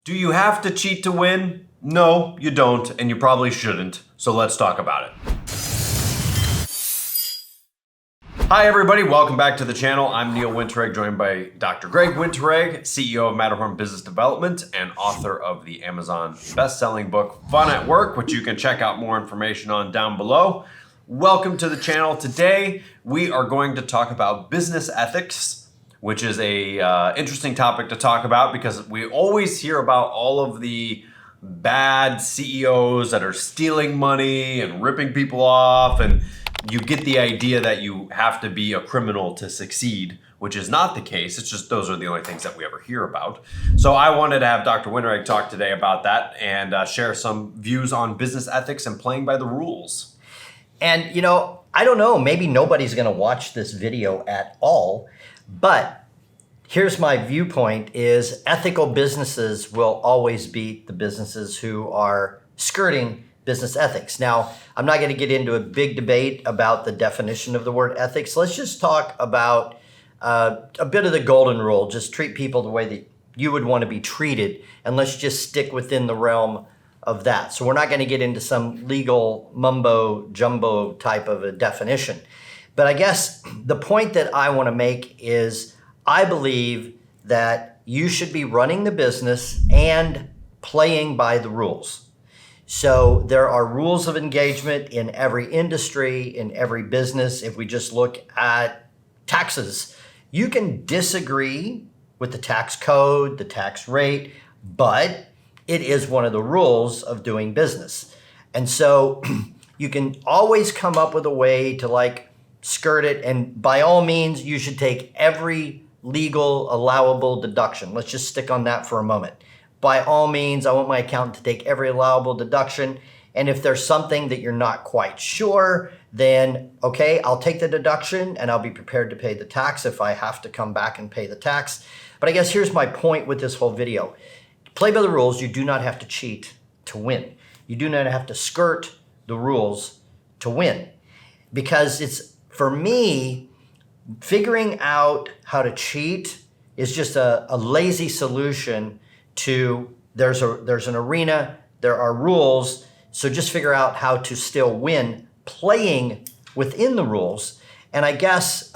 Do you have to cheat to win? No, you don't, and you probably shouldn't. So let's talk about it. Hi everybody, welcome back to the channel. I'm Neil Winterregg, joined by Dr. Greg Winterregg, CEO of Matterhorn Business Development and author of the Amazon best-selling book, Fun at Work, which you can check out more information on down below. Welcome to the channel. Today, we are going to talk about business ethics, which is a interesting topic to talk about because we always hear about all of the bad CEOs that are stealing money and ripping people off, and you get the idea that you have to be a criminal to succeed, which is not the case. It's just those are the only things that we ever hear about. So I wanted to have Dr. Winterregg talk today about that and share some views on business ethics and playing by the rules. And you know, I don't know, maybe nobody's gonna watch this video at all, but here's my viewpoint is ethical businesses will always beat the businesses who are skirting business ethics. Now, I'm not going to get into a big debate about the definition of the word ethics. Let's just talk about a bit of the golden rule. Just treat people the way that you would want to be treated, and let's just stick within the realm of that. So we're not going to get into some legal mumbo jumbo type of a definition. But I guess the point that I want to make is I believe that you should be running the business and playing by the rules. So there are rules of engagement in every industry, in every business. If we just look at taxes, you can disagree with the tax code, the tax rate, but it is one of the rules of doing business. And so you can always come up with a way to skirt it. And by all means, you should take every legal allowable deduction. Let's just stick on that for a moment. By all means, I want my accountant to take every allowable deduction. And if there's something that you're not quite sure, then okay, I'll take the deduction and I'll be prepared to pay the tax if I have to come back and pay the tax. But I guess here's my point with this whole video. Play by the rules. You do not have to cheat to win. You do not have to skirt the rules to win. Because it's, for me, figuring out how to cheat is just a lazy solution to there's an arena, there are rules, so just figure out how to still win playing within the rules. And I guess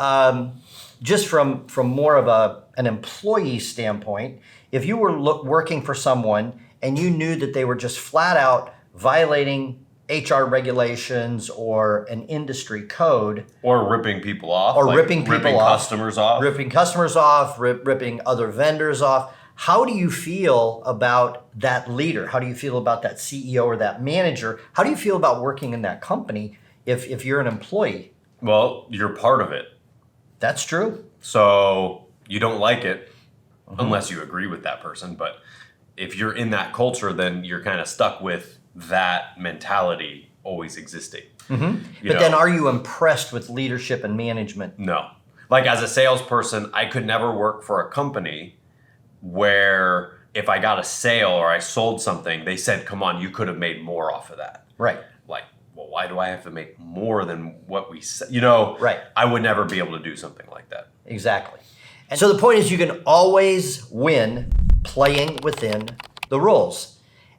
just from more of an employee standpoint, if you were working for someone and you knew that they were just flat out violating HR regulations or an industry code, or ripping people off, or ripping customers off, ripping other vendors off. How do you feel about that leader? How do you feel about that CEO or that manager? How do you feel about working in that company if you're an employee? Well, you're part of it. That's true. So you don't like it unless you agree with that person. But if you're in that culture, then you're kind of stuck with that mentality always existing. But then are you impressed with leadership and management? No. Like as a salesperson, I could never work for a company where if I got a sale or I sold something, they said, come on, you could have made more off of that. Right. Like, well, why do I have to make more than what we said? Right. I would never be able to do something like that. Exactly. And so the point is you can always win playing within the rules.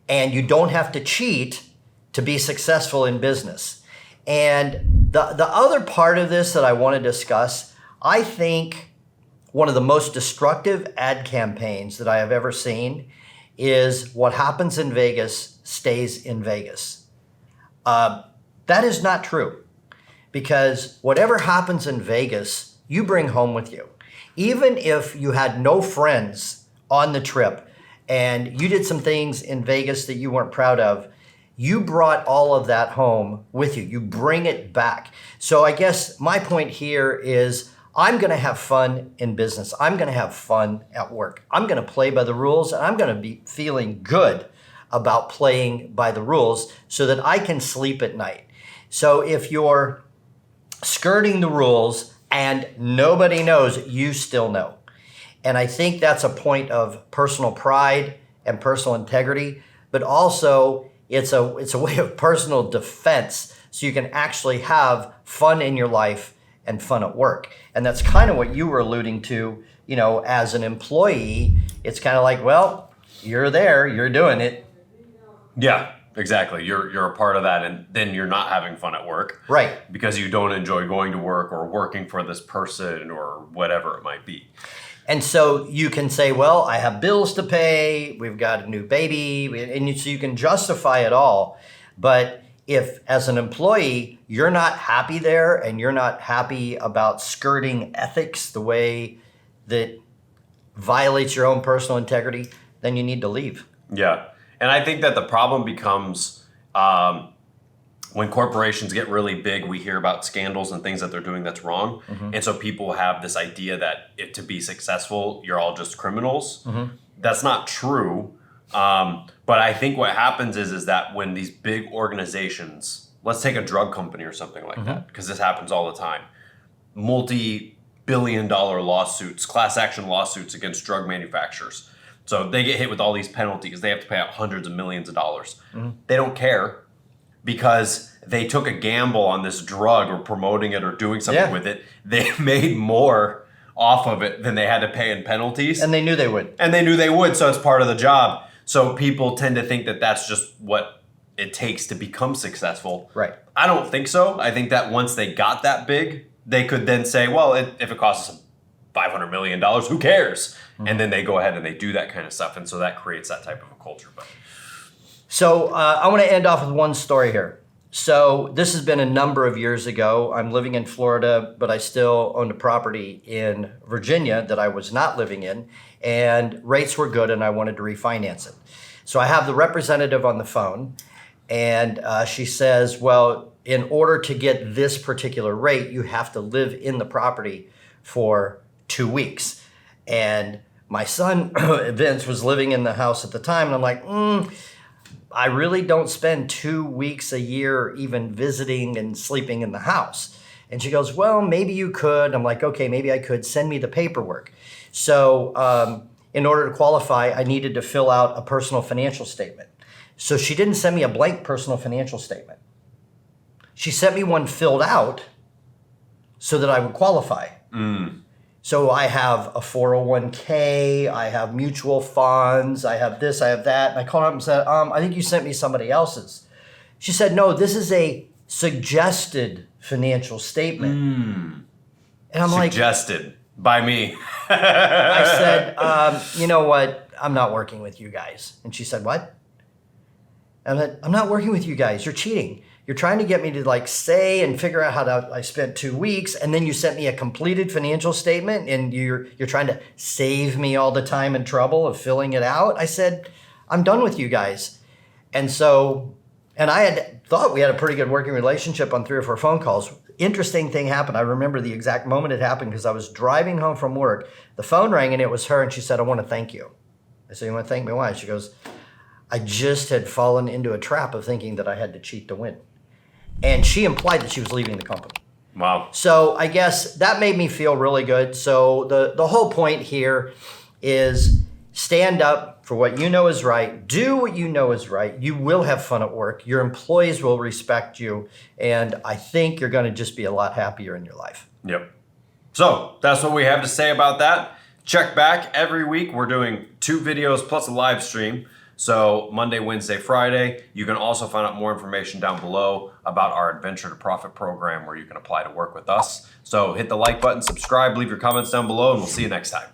And you don't have to cheat to be successful in business. And the other part of this that I want to discuss, I think one of the most destructive ad campaigns that I have ever seen is what happens in Vegas stays in Vegas. That is not true, because whatever happens in Vegas, you bring home with you. Even if you had no friends on the trip and you did some things in Vegas that you weren't proud of, you brought all of that home with you. You bring it back. So I guess my point here is I'm going to have fun in business. I'm going to have fun at work. I'm going to play by the rules, and I'm going to be feeling good about playing by the rules so that I can sleep at night. So if you're skirting the rules and nobody knows, you still know. And I think that's a point of personal pride and personal integrity, but also it's a way of personal defense so you can actually have fun in your life and fun at work. And that's kind of what you were alluding to, you know, as an employee. It's kind of like, well, you're there, you're doing it. Yeah, exactly. You're a part of that, and then you're not having fun at work. Right. Because you don't enjoy going to work or working for this person or whatever it might be. And so you can say, well, I have bills to pay, we've got a new baby, and so you can justify it all. But if, as an employee, you're not happy there and you're not happy about skirting ethics the way that violates your own personal integrity, then you need to leave. Yeah. And I think that the problem becomes when corporations get really big, we hear about scandals and things that they're doing that's wrong. Mm-hmm. And so people have this idea that to be successful, you're all just criminals. Mm-hmm. That's not true. But I think what happens is that when these big organizations, let's take a drug company or something like that, because this happens all the time, multi-billion-dollar lawsuits, class action lawsuits against drug manufacturers. So they get hit with all these penalties. They have to pay out hundreds of millions of dollars. Mm-hmm. They don't care because they took a gamble on this drug or promoting it or doing something with it. They made more off of it than they had to pay in penalties. And they knew they would. So it's part of the job. So people tend to think that that's just what it takes to become successful. Right. I don't think so. I think that once they got that big, they could then say, well, if it costs us $500 million, who cares? Mm-hmm. And then they go ahead and they do that kind of stuff. And so that creates that type of a culture. So I want to end off with one story here. So this has been a number of years ago. I'm living in Florida, but I still owned a property in Virginia that I was not living in, and rates were good and I wanted to refinance it. So I have the representative on the phone, and she says, well, in order to get this particular rate, you have to live in the property for 2 weeks. And my son, Vince, was living in the house at the time, and I'm like, I really don't spend 2 weeks a year even visiting and sleeping in the house. And she goes, well, maybe you could. I'm like, okay, maybe I could. Send me the paperwork. So in order to qualify, I needed to fill out a personal financial statement. So she didn't send me a blank personal financial statement. She sent me one filled out so that I would qualify. So I have a 401k, I have mutual funds, I have this, I have that. And I called her up and said, I think you sent me somebody else's. She said, no, this is a suggested financial statement. And I'm suggested by me. I said, you know what? I'm not working with you guys. And she said, what? And I said, I'm not working with you guys. You're cheating. You're trying to get me to say and figure out how I spent 2 weeks, and then you sent me a completed financial statement, and you're trying to save me all the time and trouble of filling it out. I said, I'm done with you guys. And I had thought we had a pretty good working relationship on 3 or 4 phone calls. Interesting thing happened. I remember the exact moment it happened because I was driving home from work. The phone rang and it was her, and she said, I want to thank you. I said, you want to thank me? Why? She goes, I just had fallen into a trap of thinking that I had to cheat to win. And she implied that she was leaving the company. Wow. So I guess that made me feel really good. So the whole point here is stand up for what you know is right. Do what you know is right. You will have fun at work. Your employees will respect you. And I think you're going to just be a lot happier in your life. Yep. So that's what we have to say about that. Check back every week. We're doing 2 videos plus a live stream. So Monday, Wednesday, Friday. You can also find out more information down below about our Adventure to Profit program where you can apply to work with us. So hit the like button, subscribe, leave your comments down below, and we'll see you next time.